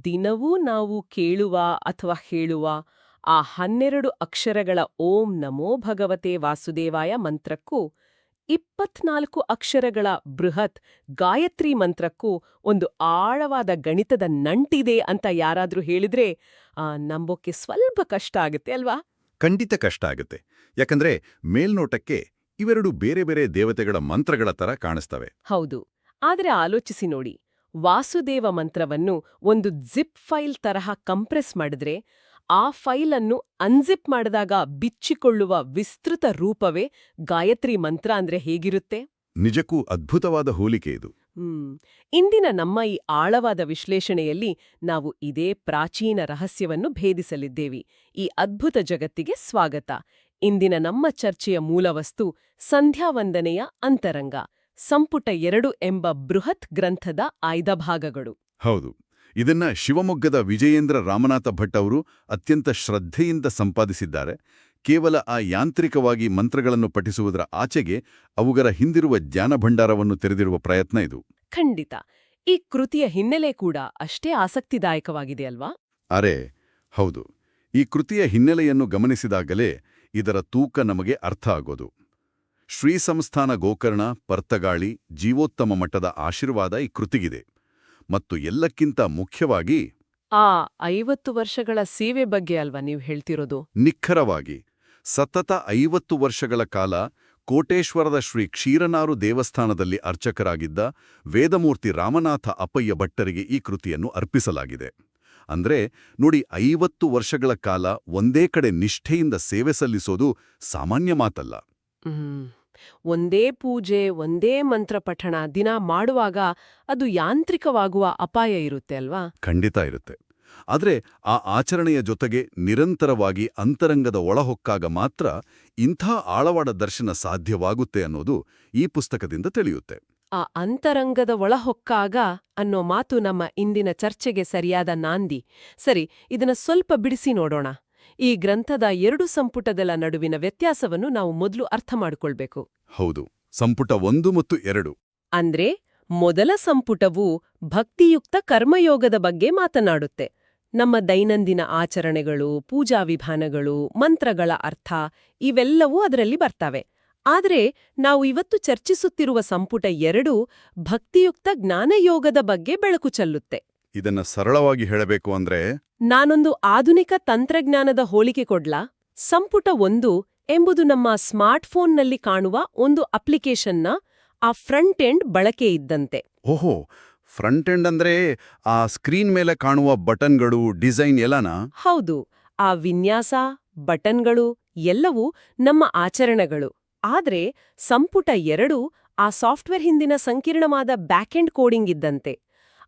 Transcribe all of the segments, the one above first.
ದಿನವೂ ನಾವು ಕೇಳುವ ಅಥವಾ ಹೇಳುವ ಆ 12 ಅಕ್ಷರಗಳ ಓಂ ನಮೋ ಭಗವತೆ ವಾಸುದೇವಾಯ ಮಂತ್ರಕ್ಕೂ 24 ಅಕ್ಷರಗಳ ಬೃಹತ್ ಗಾಯತ್ರಿ ಮಂತ್ರಕ್ಕೂ ಒಂದು ಆಳವಾದ ಗಣಿತದ ನಂಟಿದೆ ಅಂತ ಯಾರಾದ್ರೂ ಹೇಳಿದ್ರೆ ನಂಬೋಕೆ ಸ್ವಲ್ಪ ಕಷ್ಟ ಆಗುತ್ತೆ ಅಲ್ವಾ? ಖಂಡಿತ ಕಷ್ಟ ಆಗುತ್ತೆ. ಯಾಕಂದ್ರೆ ಮೇಲ್ನೋಟಕ್ಕೆ ಇವೆರಡು ಬೇರೆ ಬೇರೆ ದೇವತೆಗಳ ಮಂತ್ರಗಳ ತರ ಕಾಣಿಸ್ತವೆ. ಹೌದು. ಆದ್ರೆ ಆಲೋಚಿಸಿ ನೋಡಿ, ವಾಸುದೇವ ಮಂತ್ರವನ್ನು ಒಂದು ಜಿಪ್ ಫೈಲ್ ತರಹ ಕಂಪ್ರೆಸ್ ಮಾಡಿದ್ರೆ ಆ ಫೈಲ್ ಅನ್ನು ಅನ್ಜಿಪ್ ಮಾಡಿದಾಗ ಬಿಚ್ಚಿಕೊಳ್ಳುವ ವಿಸ್ತೃತ ರೂಪವೇ ಗಾಯತ್ರಿ ಮಂತ್ರ ಅಂದ್ರೆ ಹೇಗಿರುತ್ತೆ? ನಿಜಕ್ಕೂ ಅದ್ಭುತವಾದ ಹೋಲಿಕೆ ಇದು. ಇಂದಿನ ನಮ್ಮ ಈ ಆಳವಾದ ವಿಶ್ಲೇಷಣೆಯಲ್ಲಿ ನಾವು ಇದೇ ಪ್ರಾಚೀನ ರಹಸ್ಯವನ್ನು ಭೇದಿಸಲಿದ್ದೇವೆ. ಈ ಅದ್ಭುತ ಜಗತ್ತಿಗೆ ಸ್ವಾಗತ. ಇಂದಿನ ನಮ್ಮ ಚರ್ಚೆಯ ಮೂಲವಸ್ತು ಸಂಧ್ಯಾವಂದನೆಯ ಅಂತರಂಗ, ಸಂಪುಟ 2 ಎಂಬ ಬೃಹತ್ ಗ್ರಂಥದ ಆಯ್ದ ಭಾಗಗಳು. ಹೌದು, ಇದನ್ನ ಶಿವಮೊಗ್ಗದ ವಿಜಯೇಂದ್ರ ರಾಮನಾಥ ಭಟ್ ಅವರು ಅತ್ಯಂತ ಶ್ರದ್ಧೆಯಿಂದ ಸಂಪಾದಿಸಿದ್ದಾರೆ. ಕೇವಲ ಆ ಯಾಂತ್ರಿಕವಾಗಿ ಮಂತ್ರಗಳನ್ನು ಪಠಿಸುವುದರ ಆಚೆಗೆ ಅವುಗಳ ಹಿಂದಿರುವ ಜ್ಞಾನಭಂಡಾರವನ್ನು ತೆರೆದಿರುವ ಪ್ರಯತ್ನ ಇದು. ಖಂಡಿತ. ಈ ಕೃತಿಯ ಹಿನ್ನೆಲೆ ಕೂಡ ಅಷ್ಟೇ ಆಸಕ್ತಿದಾಯಕವಾಗಿದೆ ಅಲ್ವಾ? ಅರೆ ಹೌದು. ಈ ಕೃತಿಯ ಹಿನ್ನೆಲೆಯನ್ನು ಗಮನಿಸಿದಾಗಲೇ ಇದರ ತೂಕ ನಮಗೆ ಅರ್ಥ ಆಗೋದು. ಶ್ರೀ ಸಂಸ್ಥಾನ ಗೋಕರ್ಣ ಪರ್ತಗಾಳಿ ಜೀವೋತ್ತಮ ಮಟ್ಟದ ಆಶೀರ್ವಾದ ಈ ಕೃತಿಗಿದೆ. ಮತ್ತು ಎಲ್ಲಕ್ಕಿಂತ ಮುಖ್ಯವಾಗಿ ಆ 50 ವರ್ಷಗಳ ಸೇವೆ ಬಗ್ಗೆ ಅಲ್ವಾ ನೀವು ಹೇಳ್ತಿರೋದು? ನಿಖರವಾಗಿ ಸತತ 50 ವರ್ಷಗಳ ಕಾಲ ಕೋಟೇಶ್ವರದ ಶ್ರೀ ಕ್ಷೀರನಾರು ದೇವಸ್ಥಾನದಲ್ಲಿ ಅರ್ಚಕರಾಗಿದ್ದ ವೇದಮೂರ್ತಿ ರಾಮನಾಥ ಅಪ್ಪಯ್ಯ ಭಟ್ಟರಿಗೆ ಈ ಕೃತಿಯನ್ನು ಅರ್ಪಿಸಲಾಗಿದೆ. ಅಂದ್ರೆ ನೋಡಿ, 50 ವರ್ಷಗಳ ಕಾಲ ಒಂದೇ ಕಡೆ ನಿಷ್ಠೆಯಿಂದ ಸೇವೆ ಸಲ್ಲಿಸೋದು ಸಾಮಾನ್ಯ ಮಾತಲ್ಲ. ಒಂದೇ ಪೂಜೆ, ಒಂದೇ ಮಂತ್ರ ಪಠಣ ದಿನ ಮಾಡುವಾಗ ಅದು ಯಾಂತ್ರಿಕವಾಗುವ ಅಪಾಯ ಇರುತ್ತೆ ಅಲ್ವಾ? ಖಂಡಿತ ಇರುತ್ತೆ. ಆದರೆ ಆ ಆಚರಣೆಯ ಜೊತೆಗೆ ನಿರಂತರವಾಗಿ ಅಂತರಂಗದ ಒಳಹೊಕ್ಕಾಗ ಮಾತ್ರ ಇಂಥ ಆಳವಾದ ದರ್ಶನ ಸಾಧ್ಯವಾಗುತ್ತೆ ಅನ್ನೋದು ಈ ಪುಸ್ತಕದಿಂದ ತಿಳಿಯುತ್ತೆ. ಆ ಅಂತರಂಗದ ಒಳಹೊಕ್ಕಾಗ ಅನ್ನೋ ಮಾತು ನಮ್ಮ ಇಂದಿನ ಚರ್ಚೆಗೆ ಸರಿಯಾದ ನಾಂದಿ. ಸರಿ, ಇದನ್ನ ಸ್ವಲ್ಪ ಬಿಡಿಸಿ ನೋಡೋಣ. ಈ ಗ್ರಂಥದ 2 ಸಂಪುಟಗಳ ನಡುವಿನ ವ್ಯತ್ಯಾಸವನ್ನು ನಾವು ಮೊದಲು ಅರ್ಥ ಮಾಡಿಕೊಳ್ಬೇಕು. ಹೌದು, ಸಂಪುಟ 1 ಮತ್ತು 2. ಅಂದ್ರೆ ಮೊದಲ ಸಂಪುಟವು ಭಕ್ತಿಯುಕ್ತ ಕರ್ಮಯೋಗದ ಬಗ್ಗೆ ಮಾತನಾಡುತ್ತೆ. ನಮ್ಮ ದೈನಂದಿನ ಆಚರಣೆಗಳು, ಪೂಜಾ ವಿಧಾನಗಳು, ಮಂತ್ರಗಳ ಅರ್ಥ ಇವೆಲ್ಲವೂ ಅದರಲ್ಲಿ ಬರ್ತವೆ. ಆದರೆ ನಾವು ಇವತ್ತು ಚರ್ಚಿಸುತ್ತಿರುವ ಸಂಪುಟ 2 ಭಕ್ತಿಯುಕ್ತ ಜ್ಞಾನಯೋಗದ ಬಗ್ಗೆ ಬೆಳಕು ಚೆಲ್ಲುತ್ತೆ. ಇದನ್ನ ಸರಳವಾಗಿ ಹೇಳಬೇಕು ಅಂದ್ರೆ, ನಾನೊಂದು ಆಧುನಿಕ ತಂತ್ರಜ್ಞಾನದ ಹೋಲಿಕೆ ಕೊಡ್ಲಾ? ಸಂಪುಟ 1 ಎಂಬುದು ನಮ್ಮ ಸ್ಮಾರ್ಟ್ಫೋನ್ನಲ್ಲಿ ಕಾಣುವ ಒಂದು ಅಪ್ಲಿಕೇಶನ್ನ ಆ ಫ್ರಂಟ್ ಎಂಡ್ ಬಳಕೆ ಇದ್ದಂತೆ. ಓಹೋ, ಫ್ರಂಟ್ ಎಂಡ್ ಅಂದ್ರೆ ಆ ಸ್ಕ್ರೀನ್ ಮೇಲೆ ಕಾಣುವ ಬಟನ್ಗಳು, ಡಿಸೈನ್ ಎಲ್ಲನಾ? ಹೌದು, ಆ ವಿನ್ಯಾಸ, ಬಟನ್ಗಳು ಎಲ್ಲವೂ ನಮ್ಮ ಆಚರಣೆಗಳು. ಆದ್ರೆ ಸಂಪುಟ 2 ಆ ಸಾಫ್ಟ್ವೇರ್ ಹಿಂದಿನ ಸಂಕೀರ್ಣವಾದ ಬ್ಯಾಕೆಂಡ್ ಕೋಡಿಂಗ್ ಇದ್ದಂತೆ.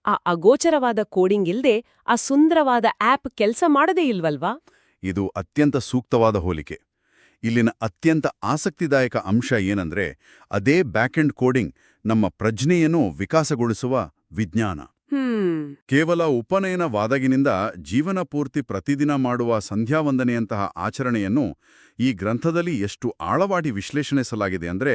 ಆ ಅಗೋಚರವಾದ ಕೋಡಿಂಗ್ ಇಲ್ದೆ ಆ ಸುಂದರವಾದ ಆಪ್ ಕೆಲಸ ಮಾಡದೇ ಇಲ್ವಲ್ವಾ? ಇದು ಅತ್ಯಂತ ಸೂಕ್ತವಾದ ಹೋಲಿಕೆ. ಇಲ್ಲಿನ ಅತ್ಯಂತ ಆಸಕ್ತಿದಾಯಕ ಅಂಶ ಏನಂದ್ರೆ, ಅದೇ ಬ್ಯಾಕೆಂಡ್ ಕೋಡಿಂಗ್ ನಮ್ಮ ಪ್ರಜ್ಞೆಯನ್ನು ವಿಕಾಸಗೊಳಿಸುವ ವಿಜ್ಞಾನ. ಕೇವಲ ಉಪನಯನವಾದಾಗಿನಿಂದ ಜೀವನ ಪೂರ್ತಿ ಪ್ರತಿದಿನ ಮಾಡುವ ಸಂಧ್ಯಾವಂದನೆಯಂತಹ ಆಚರಣೆಯನ್ನು ಈ ಗ್ರಂಥದಲ್ಲಿ ಎಷ್ಟು ಆಳವಾಗಿ ವಿಶ್ಲೇಷಣಿಸಲಾಗಿದೆ ಅಂದ್ರೆ,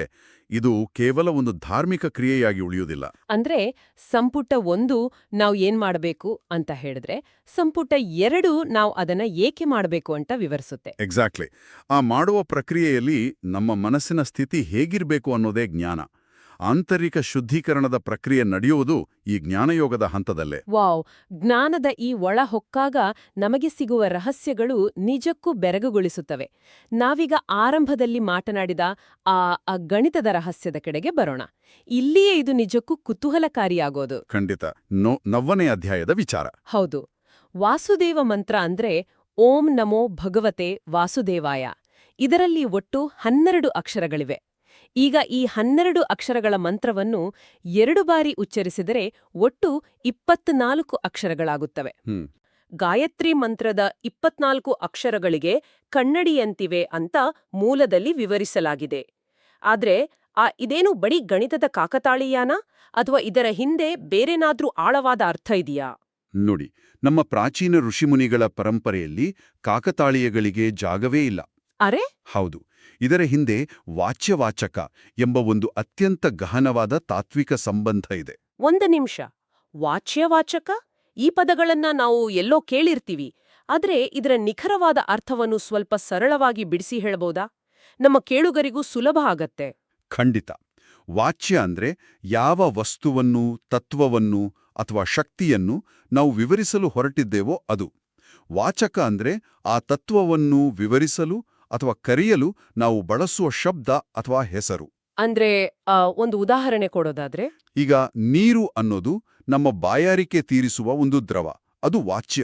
ಇದು ಕೇವಲ ಒಂದು ಧಾರ್ಮಿಕ ಕ್ರಿಯೆಯಾಗಿ ಉಳಿಯುವುದಿಲ್ಲ. ಅಂದ್ರೆ ಸಂಪುಟ 1 ನಾವು ಏನ್ ಮಾಡಬೇಕು ಅಂತ ಹೇಳಿದ್ರೆ, ಸಂಪುಟ 2 ನಾವು ಅದನ್ನ ಏಕೆ ಮಾಡಬೇಕು ಅಂತ ವಿವರಿಸುತ್ತೆ. ಎಕ್ಸಾಕ್ಟ್ಲಿ. ಆ ಮಾಡುವ ಪ್ರಕ್ರಿಯೆಯಲ್ಲಿ ನಮ್ಮ ಮನಸ್ಸಿನ ಸ್ಥಿತಿ ಹೇಗಿರಬೇಕು ಅನ್ನೋದೇ ಜ್ಞಾನ. ಆಂತರಿಕ ಶುದ್ಧೀಕರಣದ ಪ್ರಕ್ರಿಯೆ ನಡೆಯುವುದು ಈ ಜ್ಞಾನಯೋಗದ ಹಂತದಲ್ಲೇ. ವಾವ್! ಜ್ಞಾನದ ಈ ಒಳ ಹೊಕ್ಕಾಗ ನಮಗೆ ಸಿಗುವ ರಹಸ್ಯಗಳು ನಿಜಕ್ಕೂ ಬೆರಗುಗೊಳಿಸುತ್ತವೆ. ನಾವೀಗ ಆರಂಭದಲ್ಲಿ ಮಾತನಾಡಿದ ಆ ಗಣಿತದ ರಹಸ್ಯದ ಕಡೆಗೆ ಬರೋಣ. ಇಲ್ಲಿಯೇ ಇದು ನಿಜಕ್ಕೂ ಕುತೂಹಲಕಾರಿಯಾಗೋದು. ಖಂಡಿತ. 9ನೇ ಅಧ್ಯಾಯದ ವಿಚಾರ. ಹೌದು. ವಾಸುದೇವ ಮಂತ್ರ ಅಂದ್ರೆ ಓಂ ನಮೋ ಭಗವತೆ ವಾಸುದೇವಾಯ. ಇದರಲ್ಲಿ ಒಟ್ಟು 12 ಅಕ್ಷರಗಳಿವೆ. ಈಗ ಈ 12 ಅಕ್ಷರಗಳ ಮಂತ್ರವನ್ನು 2 ಬಾರಿ ಉಚ್ಚರಿಸಿದರೆ ಒಟ್ಟು 24 ಅಕ್ಷರಗಳಾಗುತ್ತವೆ. ಗಾಯತ್ರಿ ಮಂತ್ರದ 24 ಅಕ್ಷರಗಳಿಗೆ ಕನ್ನಡಿಯಂತಿವೆ ಅಂತ ಮೂಲದಲ್ಲಿ ವಿವರಿಸಲಾಗಿದೆ. ಆದ್ರೆ ಇದೇನು ಬರೀ ಗಣಿತದ ಕಾಕತಾಳೀಯಾನ ಅಥವಾ ಇದರ ಹಿಂದೆ ಬೇರೆನಾದ್ರೂ ಆಳವಾದ ಅರ್ಥ ಇದೆಯಾ? ನೋಡಿ, ನಮ್ಮ ಪ್ರಾಚೀನ ಋಷಿಮುನಿಗಳ ಪರಂಪರೆಯಲ್ಲಿ ಕಾಕತಾಳೀಯಗಳಿಗೆ ಜಾಗವೇ ಇಲ್ಲ. ಅರೆ ಹೌದು, ಇದರ ಹಿಂದೆ ವಾಚ್ಯವಾಚಕ ಎಂಬ ಒಂದು ಅತ್ಯಂತ ಗಹನವಾದ ತಾತ್ವಿಕ ಸಂಬಂಧ ಇದೆ. ಒಂದು ನಿಮಿಷ, ವಾಚ್ಯವಾಚಕ ಈ ಪದಗಳನ್ನ ನಾವು ಎಲ್ಲೋ ಕೇಳಿರ್ತೀವಿ, ಆದ್ರೆ ಇದರ ನಿಖರವಾದ ಅರ್ಥವನ್ನು ಸ್ವಲ್ಪ ಸರಳವಾಗಿ ಬಿಡಿಸಿ ಹೇಳ್ಬೋದಾ? ನಮ್ಮ ಕೇಳುಗರಿಗೂ ಸುಲಭ ಆಗತ್ತೆ. ಖಂಡಿತ. ವಾಚ್ಯ ಅಂದ್ರೆ ಯಾವ ವಸ್ತುವನ್ನು, ತತ್ವವನ್ನು ಅಥವಾ ಶಕ್ತಿಯನ್ನು ನಾವು ವಿವರಿಸಲು ಹೊರಟಿದ್ದೇವೋ ಅದು. ವಾಚಕ ಅಂದ್ರೆ ಆ ತತ್ವವನ್ನು ವಿವರಿಸಲು ಅಥವಾ ಕರೆಯಲು ನಾವು ಬಳಸುವ ಶಬ್ದ ಅಥವಾ ಹೆಸರು. ಅಂದ್ರೆ ಒಂದು ಉದಾಹರಣೆ ಕೊಡೋದಾದ್ರೆ? ಈಗ ನೀರು ಅನ್ನೋದು ನಮ್ಮ ಬಾಯಾರಿಕೆ ತೀರಿಸುವ ಒಂದು ದ್ರವ, ಅದು ವಾಚ್ಯ.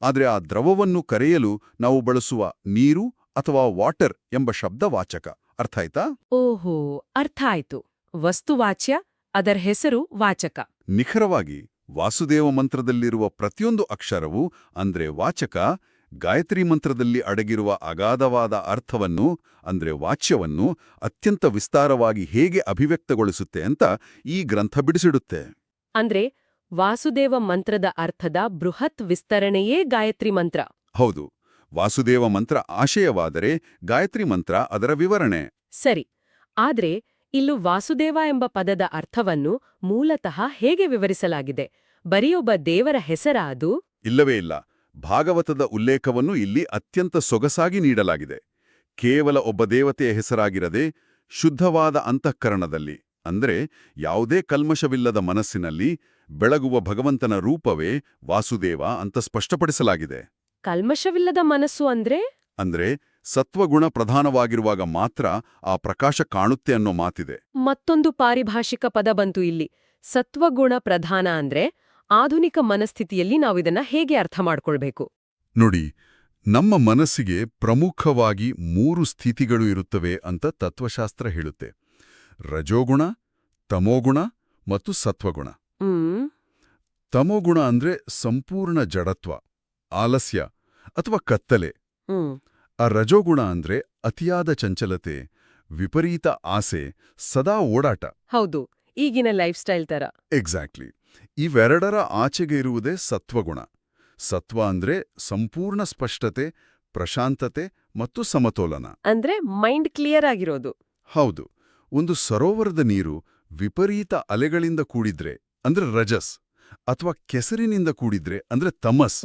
ಆದರೆ ಆ ದ್ರವವನ್ನು ಕರೆಯಲು ನಾವು ಬಳಸುವ ನೀರು ಅಥವಾ ವಾಟರ್ ಎಂಬ ಶಬ್ದ ವಾಚಕ. ಅರ್ಥ ಆಯ್ತಾ? ಓಹೋ, ಅರ್ಥ ಆಯ್ತು. ವಸ್ತುವಾಚ್ಯ, ಅದರ ಹೆಸರು ವಾಚಕ. ನಿಖರವಾಗಿ ವಾಸುದೇವ ಮಂತ್ರದಲ್ಲಿರುವ ಪ್ರತಿಯೊಂದು ಅಕ್ಷರವೂ ಅಂದ್ರೆ ವಾಚಕ, ಗಾಯತ್ರಿ ಮಂತ್ರದಲ್ಲಿ ಅಡಗಿರುವ ಅಗಾಧವಾದ ಅರ್ಥವನ್ನು ಅಂದ್ರೆ ವಾಚ್ಯವನ್ನು ಅತ್ಯಂತ ವಿಸ್ತಾರವಾಗಿ ಹೇಗೆ ಅಭಿವ್ಯಕ್ತಗೊಳಿಸುತ್ತೆ ಅಂತ ಈ ಗ್ರಂಥ ಬಿಡಿಸಿಡುತ್ತೆ. ಅಂದ್ರೆ ವಾಸುದೇವ ಮಂತ್ರದ ಅರ್ಥದ ಬೃಹತ್ ವಿಸ್ತರಣೆಯೇ ಗಾಯತ್ರಿ ಮಂತ್ರ. ಹೌದು, ವಾಸುದೇವ ಮಂತ್ರ ಆಶಯವಾದರೆ ಗಾಯತ್ರಿ ಮಂತ್ರ ಅದರ ವಿವರಣೆ. ಸರಿ. ಆದ್ರೆ ಇಲ್ಲೂ ವಾಸುದೇವ ಎಂಬ ಪದದ ಅರ್ಥವನ್ನು ಮೂಲತಃ ಹೇಗೆ ವಿವರಿಸಲಾಗಿದೆ? ಬರೀಯೊಬ್ಬ ದೇವರ ಹೆಸರಾ ಅದು? ಇಲ್ಲವೇ ಇಲ್ಲ. ಭಾಗವತದ ಉಲ್ಲೇಖವನ್ನು ಇಲ್ಲಿ ಅತ್ಯಂತ ಸೊಗಸಾಗಿ ನೀಡಲಾಗಿದೆ. ಕೇವಲ ಒಬ್ಬ ದೇವತೆಯ ಹೆಸರಾಗಿರದೆ ಶುದ್ಧವಾದ ಅಂತಃಕರಣದಲ್ಲಿ, ಅಂದ್ರೆ ಯಾವುದೇ ಕಲ್ಮಶವಿಲ್ಲದ ಮನಸ್ಸಿನಲ್ಲಿ ಬೆಳಗುವ ಭಗವಂತನ ರೂಪವೇ ವಾಸುದೇವ ಅಂತ ಸ್ಪಷ್ಟಪಡಿಸಲಾಗಿದೆ. ಕಲ್ಮಶವಿಲ್ಲದ ಮನಸ್ಸು ಅಂದ್ರೆ ಸತ್ವಗುಣ ಪ್ರಧಾನವಾಗಿರುವಾಗ ಮಾತ್ರ ಆ ಪ್ರಕಾಶ ಕಾಣುತ್ತೆ ಅನ್ನೋ ಮಾತಿದೆ. ಮತ್ತೊಂದು ಪಾರಿಭಾಷಿಕ ಪದ ಬಂತು ಇಲ್ಲಿ. ಸತ್ವಗುಣ ಪ್ರಧಾನ ಅಂದ್ರೆ ಆಧುನಿಕ ಮನಸ್ಥಿತಿಯಲ್ಲಿ ನಾವಿದನ್ನ ಹೇಗೆ ಅರ್ಥ ಮಾಡ್ಕೊಳ್ಬೇಕು? ನೋಡಿ, ನಮ್ಮ ಮನಸ್ಸಿಗೆ ಪ್ರಮುಖವಾಗಿ 3 ಸ್ಥಿತಿಗಳು ಇರುತ್ತವೆ ಅಂತ ತತ್ವಶಾಸ್ತ್ರ ಹೇಳುತ್ತೆ: ರಜೋಗುಣ, ತಮೋಗುಣ ಮತ್ತು ಸತ್ವಗುಣ. ತಮೋಗುಣ ಅಂದ್ರೆ ಸಂಪೂರ್ಣ ಜಡತ್ವ, ಆಲಸ್ಯ ಅಥವಾ ಕತ್ತಲೆ. ಆ ರಜೋಗುಣ ಅಂದ್ರೆ ಅತಿಯಾದ ಚಂಚಲತೆ, ವಿಪರೀತ ಆಸೆ, ಸದಾ ಓಡಾಟ. ಹೌದು, ಈಗಿನ ಲೈಫ್ ಸ್ಟೈಲ್ ತರ. ಎಕ್ಸಾಕ್ಟ್ಲಿ. ಇವೆರಡರ ಆಚೆಗೆ ಇರುವುದೇ ಸತ್ವಗುಣ. ಸತ್ವ ಅಂದ್ರೆ ಸಂಪೂರ್ಣ ಸ್ಪಷ್ಟತೆ, ಪ್ರಶಾಂತತೆ ಮತ್ತು ಸಮತೋಲನ. ಅಂದ್ರೆ ಮೈಂಡ್ ಕ್ಲಿಯರ್ ಆಗಿರೋದು. ಹೌದು. ಒಂದು ಸರೋವರದ ನೀರು ವಿಪರೀತ ಅಲೆಗಳಿಂದ ಕೂಡಿದ್ರೆ ಅಂದ್ರೆ ರಜಸ್, ಅಥವಾ ಕೆಸರಿನಿಂದ ಕೂಡಿದ್ರೆ ಅಂದ್ರೆ ತಮಸ್,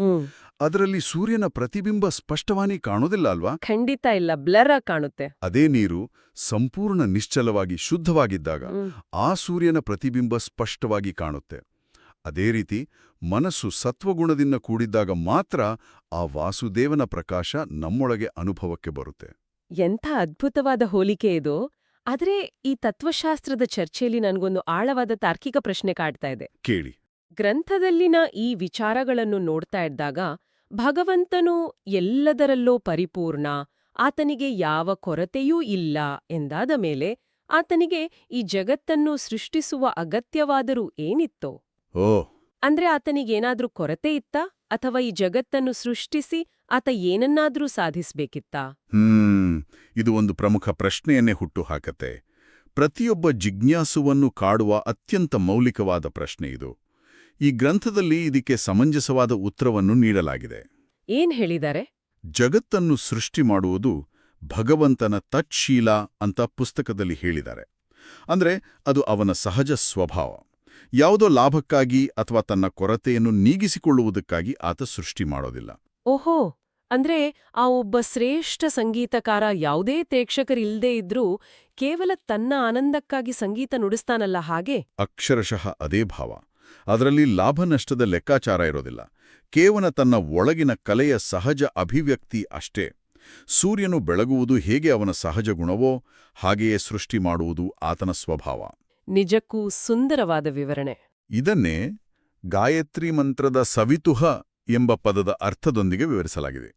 ಅದರಲ್ಲಿ ಸೂರ್ಯನ ಪ್ರತಿಬಿಂಬ ಸ್ಪಷ್ಟವಾಗಿ ಕಾಣೋದಿಲ್ಲ ಅಲ್ವಾ? ಖಂಡಿತ ಇಲ್ಲ, ಬ್ಲರ್ ಆಗಿ ಕಾಣುತ್ತೆ. ಅದೇ ನೀರು ಸಂಪೂರ್ಣ ನಿಶ್ಚಲವಾಗಿ ಶುದ್ಧವಾಗಿದ್ದಾಗ ಆ ಸೂರ್ಯನ ಪ್ರತಿಬಿಂಬ ಸ್ಪಷ್ಟವಾಗಿ ಕಾಣುತ್ತೆ. ಅದೇ ರೀತಿ ಮನಸ್ಸು ಸತ್ವಗುಣದಿಂದ ಕೂಡಿದ್ದಾಗ ಮಾತ್ರ ಆ ವಾಸುದೇವನ ಪ್ರಕಾಶ ನಮ್ಮೊಳಗೆ ಅನುಭವಕ್ಕೆ ಬರುತ್ತೆ. ಎಂಥ ಅದ್ಭುತವಾದ ಹೋಲಿಕೆ ಇದು. ಆದ್ರೆ ಈ ತತ್ವಶಾಸ್ತ್ರದ ಚರ್ಚೆಯಲ್ಲಿ ನನ್ಗೊಂದು ಆಳವಾದ ತಾರ್ಕಿಕ ಪ್ರಶ್ನೆ ಕಾಡ್ತಾ ಇದೆ. ಕೇಳಿ. ಗ್ರಂಥದಲ್ಲಿನ ಈ ವಿಚಾರಗಳನ್ನು ನೋಡ್ತಾ ಇದ್ದಾಗ ಭಗವಂತನು ಎಲ್ಲದರಲ್ಲೂ ಪರಿಪೂರ್ಣ, ಆತನಿಗೆ ಯಾವ ಕೊರತೆಯೂ ಇಲ್ಲ ಎಂದಾದ ಮೇಲೆ ಆತನಿಗೆ ಈ ಜಗತ್ತನ್ನು ಸೃಷ್ಟಿಸುವ ಅಗತ್ಯವಾದರೂ ಏನಿತ್ತೋ? ಅಂದ್ರೆ ಆತನಿಗೇನಾದ್ರೂ ಕೊರತೆ ಇತ್ತಾ? ಅಥವಾ ಈ ಜಗತ್ತನ್ನು ಸೃಷ್ಟಿಸಿ ಆತ ಏನನ್ನಾದ್ರೂ ಸಾಧಿಸ್ಬೇಕಿತ್ತಾ? ಇದು ಒಂದು ಪ್ರಮುಖ ಪ್ರಶ್ನೆಯನ್ನೇ ಹುಟ್ಟು ಹಾಕತ್ತೆ. ಪ್ರತಿಯೊಬ್ಬ ಜಿಜ್ಞಾಸುವನ್ನು ಕಾಡುವ ಅತ್ಯಂತ ಮೌಲಿಕವಾದ ಪ್ರಶ್ನೆ ಇದು. ಈ ಗ್ರಂಥದಲ್ಲಿ ಇದಕ್ಕೆ ಸಮಂಜಸವಾದ ಉತ್ತರವನ್ನು ನೀಡಲಾಗಿದೆ. ಏನ್ ಹೇಳಿದ್ದಾರೆ? ಜಗತ್ತನ್ನು ಸೃಷ್ಟಿ ಮಾಡುವುದು ಭಗವಂತನ ತತ್ಶೀಲ ಅಂತ ಪುಸ್ತಕದಲ್ಲಿ ಹೇಳಿದ್ದಾರೆ. ಅಂದ್ರೆ ಅದು ಅವನ ಸಹಜ ಸ್ವಭಾವ. ಯಾವುದೋ ಲಾಭಕ್ಕಾಗಿ ಅಥವಾ ತನ್ನ ಕೊರತೆಯನ್ನು ನೀಗಿಸಿಕೊಳ್ಳುವುದಕ್ಕಾಗಿ ಆತ ಸೃಷ್ಟಿ ಮಾಡೋದಿಲ್ಲ. ಓಹೋ, ಅಂದ್ರೆ ಆ ಒಬ್ಬ ಶ್ರೇಷ್ಠ ಸಂಗೀತಕಾರ ಯಾವುದೇ ಪ್ರೇಕ್ಷಕರಿಲ್ದೇ ಇದ್ರೂ ಕೇವಲ ತನ್ನ ಆನಂದಕ್ಕಾಗಿ ಸಂಗೀತ ನುಡಿಸ್ತಾನಲ್ಲ ಹಾಗೆ? ಅಕ್ಷರಶಃ ಅದೇ ಭಾವ. ಅದರಲ್ಲಿ ಲಾಭ ನಷ್ಟದ ಲೆಕ್ಕಾಚಾರ ಇರೋದಿಲ್ಲ. ಕೇವಲ ತನ್ನ ಒಳಗಿನ ಕಲೆಯ ಸಹಜ ಅಭಿವ್ಯಕ್ತಿ ಅಷ್ಟೇ. ಸೂರ್ಯನು ಬೆಳಗುವುದು ಹೇಗೆ ಅವನ ಸಹಜ ಗುಣವೋ ಹಾಗೆಯೇ ಸೃಷ್ಟಿ ಮಾಡುವುದು ಆತನ ಸ್ವಭಾವ. ನಿಜಕ್ಕೂ ಸುಂದರವಾದ ವಿವರಣೆ. ಇದನ್ನೇ ಗಾಯತ್ರಿ ಮಂತ್ರದ ಸವಿತುಃ ಎಂಬ ಪದದ ಅರ್ಥದೊಂದಿಗೆ ವಿವರಿಸಲಾಗಿದೆ.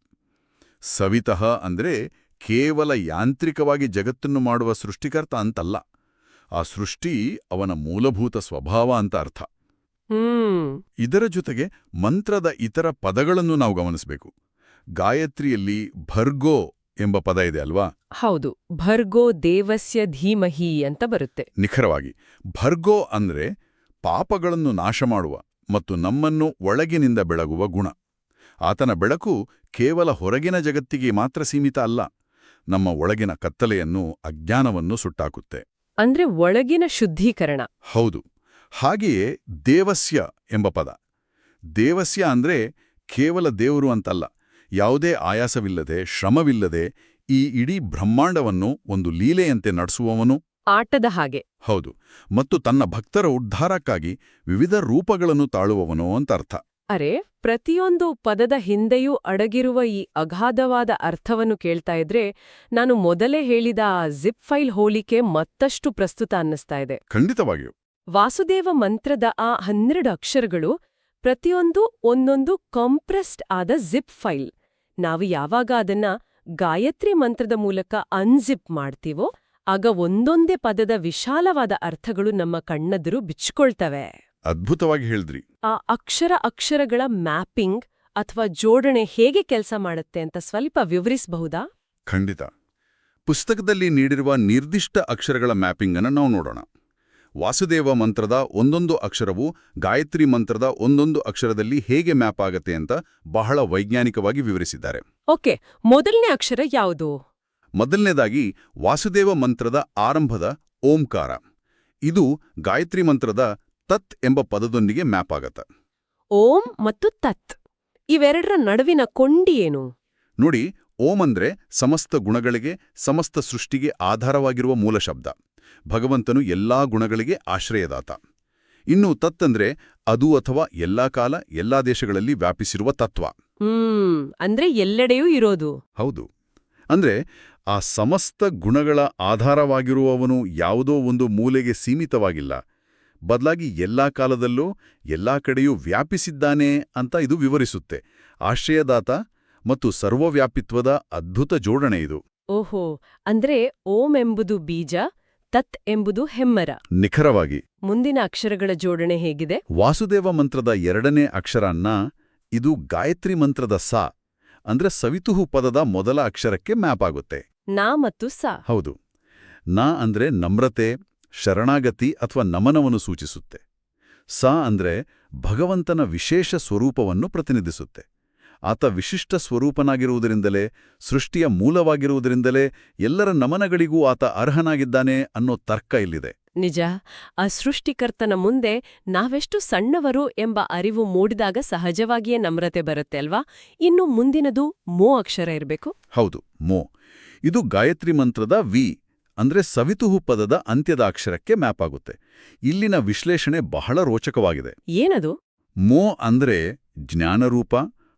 ಸವಿತಃ ಅಂದ್ರೆ ಕೇವಲ ಯಾಂತ್ರಿಕವಾಗಿ ಜಗತ್ತನ್ನು ಮಾಡುವ ಸೃಷ್ಟಿಕರ್ತ ಅಂತಲ್ಲ. ಆ ಸೃಷ್ಟಿ ಅವನ ಮೂಲಭೂತ ಸ್ವಭಾವ ಅಂತ ಅರ್ಥ. ಇದರ ಜೊತೆಗೆ ಮಂತ್ರದ ಇತರ ಪದಗಳನ್ನು ನಾವು ಗಮನಿಸಬೇಕು. ಗಾಯತ್ರಿಯಲ್ಲಿ ಭರ್ಗೋ ಎಂಬ ಪದ ಇದೆ ಅಲ್ವಾ? ಹೌದು, ಭರ್ಗೋ ದೇವಸ್ಯ ಧೀಮಹಿ ಅಂತ ಬರುತ್ತೆ. ನಿಖರವಾಗಿ ಭರ್ಗೋ ಅಂದ್ರೆ ಪಾಪಗಳನ್ನು ನಾಶ ಮಾಡುವ ಮತ್ತು ನಮ್ಮನ್ನು ಒಳಗಿನಿಂದ ಬೆಳಗುವ ಗುಣ. ಆತನ ಬೆಳಕು ಕೇವಲ ಹೊರಗಿನ ಜಗತ್ತಿಗೆ ಮಾತ್ರ ಸೀಮಿತ ಅಲ್ಲ, ನಮ್ಮ ಒಳಗಿನ ಕತ್ತಲೆಯನ್ನು, ಅಜ್ಞಾನವನ್ನು ಸುಟ್ಟಾಕುತ್ತೆ. ಅಂದ್ರೆ ಒಳಗಿನ ಶುದ್ಧೀಕರಣ. ಹೌದು. ಹಾಗೆಯೇ ದೇವಸ್ಯ ಎಂಬ ಪದ. ದೇವಸ್ಯ ಅಂದ್ರೆ ಕೇವಲ ದೇವರು ಅಂತಲ್ಲ, ಯಾವುದೇ ಆಯಾಸವಿಲ್ಲದೆ ಶ್ರಮವಿಲ್ಲದೆ ಈ ಇಡೀ ಬ್ರಹ್ಮಾಂಡವನ್ನು ಒಂದು ಲೀಲೆಯಂತೆ ನಡೆಸುವವನು. ಆಟದ ಹಾಗೆ. ಹೌದು, ಮತ್ತು ತನ್ನ ಭಕ್ತರ ಉದ್ಧಾರಕ್ಕಾಗಿ ವಿವಿಧ ರೂಪಗಳನ್ನು ತಾಳುವವನು ಅಂತ ಅರ್ಥ. ಅರೆ, ಪ್ರತಿಯೊಂದು ಪದದ ಹಿಂದೆಯೂ ಅಡಗಿರುವ ಈ ಅಗಾಧವಾದ ಅರ್ಥವನ್ನು ಕೇಳ್ತಾ ಇದ್ರೆ ನಾನು ಮೊದಲೇ ಹೇಳಿದ ಆ ಜಿಪ್ ಫೈಲ್ ಹೋಲಿಕೆ ಮತ್ತಷ್ಟು ಪ್ರಸ್ತುತ ಅನ್ನಿಸ್ತಾ ಇದೆ. ಖಂಡಿತವಾಗಿಯೂ. ವಾಸುದೇವ ಮಂತ್ರದ ಆ 12 ಅಕ್ಷರಗಳು ಪ್ರತಿಯೊಂದು ಒಂದೊಂದು ಕಂಪ್ರೆಸ್ಡ್ ಆದ ಜಿಪ್ ಫೈಲ್. ನಾವು ಯಾವಾಗ ಅದನ್ನ ಗಾಯತ್ರಿ ಮಂತ್ರದ ಮೂಲಕ ಅನ್ಜಿಪ್ ಮಾಡ್ತೀವೋ ಆಗ ಒಂದೊಂದೇ ಪದದ ವಿಶಾಲವಾದ ಅರ್ಥಗಳು ನಮ್ಮ ಕಣ್ಣೆದುರು ಬಿಚ್ಕೊಳ್ತವೆ. ಅದ್ಭುತವಾಗಿ ಹೇಳಿದ್ರಿ. ಆ ಅಕ್ಷರಗಳ ಮ್ಯಾಪಿಂಗ್ ಅಥವಾ ಜೋಡಣೆ ಹೇಗೆ ಕೆಲಸ ಮಾಡುತ್ತೆ ಅಂತ ಸ್ವಲ್ಪ ವಿವರಿಸಬಹುದಾ? ಖಂಡಿತ. ಪುಸ್ತಕದಲ್ಲಿ ನೀಡಿರುವ ನಿರ್ದಿಷ್ಟ ಅಕ್ಷರಗಳ ಮ್ಯಾಪಿಂಗ್ ಅನ್ನು ನಾವು ನೋಡೋಣ. ವಾಸುದೇವ ಮಂತ್ರದ ಒಂದೊಂದು ಅಕ್ಷರವು ಗಾಯತ್ರಿ ಮಂತ್ರದ ಒಂದೊಂದು ಅಕ್ಷರದಲ್ಲಿ ಹೇಗೆ ಮ್ಯಾಪ್ ಆಗತ್ತೆ ಅಂತ ಬಹಳ ವೈಜ್ಞಾನಿಕವಾಗಿ ವಿವರಿಸಿದ್ದಾರೆ. ಓಕೆ, ಮೊದಲನೇ ಅಕ್ಷರ ಯಾವುದು? ಮೊದಲನೇದಾಗಿ ವಾಸುದೇವ ಮಂತ್ರದ ಆರಂಭದ ಓಂಕಾರ. ಇದು ಗಾಯತ್ರಿ ಮಂತ್ರದ ತತ್ ಎಂಬ ಪದದೊಂದಿಗೆ ಮ್ಯಾಪ್ ಆಗತ್ತೆ. ಓಂ ಮತ್ತು ತತ್ ಇವೆರಡರ ನಡುವಿನ ಕೊಂಡಿ ಏನು? ನೋಡಿ, ಓಂ ಅಂದ್ರೆ ಸಮಸ್ತ ಗುಣಗಳಿಗೆ, ಸಮಸ್ತ ಸೃಷ್ಟಿಗೆ ಆಧಾರವಾಗಿರುವ ಮೂಲ ಶಬ್ದ. ಭಗವಂತನು ಎಲ್ಲಾ ಗುಣಗಳಿಗೆ ಆಶ್ರಯದಾತ. ಇನ್ನು ತತ್ ಅಂದ್ರೆ ಅದು ಅಥವಾ ಎಲ್ಲಾ ಕಾಲ, ಎಲ್ಲಾ ದೇಶಗಳಲ್ಲಿ ವ್ಯಾಪಿಸಿರುವ ತತ್ವ. ಅಂದ್ರೆ ಎಲ್ಲೆಡೆಯೂ ಇರೋದು. ಹೌದು. ಅಂದ್ರೆ ಆ ಸಮಸ್ತ ಗುಣಗಳ ಆಧಾರವಾಗಿರುವವನು ಯಾವುದೋ ಒಂದು ಮೂಲೆಗೆ ಸೀಮಿತವಾಗಿಲ್ಲ, ಬದಲಾಗಿ ಎಲ್ಲಾ ಕಾಲದಲ್ಲೂ ಎಲ್ಲಾ ಕಡೆಯೂ ವ್ಯಾಪಿಸಿದ್ದಾನೆ ಅಂತ ಇದು ವಿವರಿಸುತ್ತೆ. ಆಶ್ರಯದಾತ ಮತ್ತು ಸರ್ವವ್ಯಾಪಿತ್ವದ ಅದ್ಭುತ ಜೋಡಣೆ ಇದು. ಓಹೋ, ಅಂದ್ರೆ ಓಂ ಎಂಬುದು ಬೀಜ, ತತ್ ಎಂಬುದು ಹೆಮ್ಮರ. ನಿಖರವಾಗಿ. ಮುಂದಿನ ಅಕ್ಷರಗಳ ಜೋಡಣೆ ಹೇಗಿದೆ? ವಾಸುದೇವ ಮಂತ್ರದ 2ನೇ ಅಕ್ಷರ ನ, ಇದು ಗಾಯತ್ರಿ ಮಂತ್ರದ ಸ ಅಂದ್ರೆ ಸವಿತುಹು ಪದದ ಮೊದಲ ಅಕ್ಷರಕ್ಕೆ ಮ್ಯಾಪ್ ಆಗುತ್ತೆ. ನಾ ಮತ್ತು ಸ. ಹೌದು. ನ ಅಂದ್ರೆ ನಮ್ರತೆ, ಶರಣಾಗತಿ ಅಥವಾ ನಮನವನ್ನು ಸೂಚಿಸುತ್ತೆ. ಸ ಅಂದ್ರೆ ಭಗವಂತನ ವಿಶೇಷ ಸ್ವರೂಪವನ್ನು ಪ್ರತಿನಿಧಿಸುತ್ತೆ. ಆತ ವಿಶಿಷ್ಟ ಸ್ವರೂಪನಾಗಿರುವುದರಿಂದಲೇ, ಸೃಷ್ಟಿಯ ಮೂಲವಾಗಿರುವುದರಿಂದಲೇ ಎಲ್ಲರ ನಮನಗಳಿಗೂ ಆತ ಅರ್ಹನಾಗಿದ್ದಾನೆ ಅನ್ನೋ ತರ್ಕ ಇಲ್ಲಿದೆ. ನಿಜ. ಆ ಸೃಷ್ಟಿಕರ್ತನ ಮುಂದೆ ನಾವೆಷ್ಟು ಸಣ್ಣವರು ಎಂಬ ಅರಿವು ಮೂಡಿದಾಗ ಸಹಜವಾಗಿಯೇ ನಮ್ರತೆ ಬರುತ್ತೆ ಅಲ್ವಾ? ಇನ್ನು ಮುಂದಿನದು ಮೋ ಅಕ್ಷರ ಇರಬೇಕು. ಹೌದು, ಮೋ. ಇದು ಗಾಯತ್ರಿ ಮಂತ್ರದ ವಿ ಅಂದ್ರೆ ಸವಿತುಹು ಪದದ ಅಂತ್ಯದ ಅಕ್ಷರಕ್ಕೆ ಮ್ಯಾಪ್ ಆಗುತ್ತೆ. ಇಲ್ಲಿನ ವಿಶ್ಲೇಷಣೆ ಬಹಳ ರೋಚಕವಾಗಿದೆ. ಏನದು? ಮೋ ಅಂದ್ರೆ ಜ್ಞಾನರೂಪ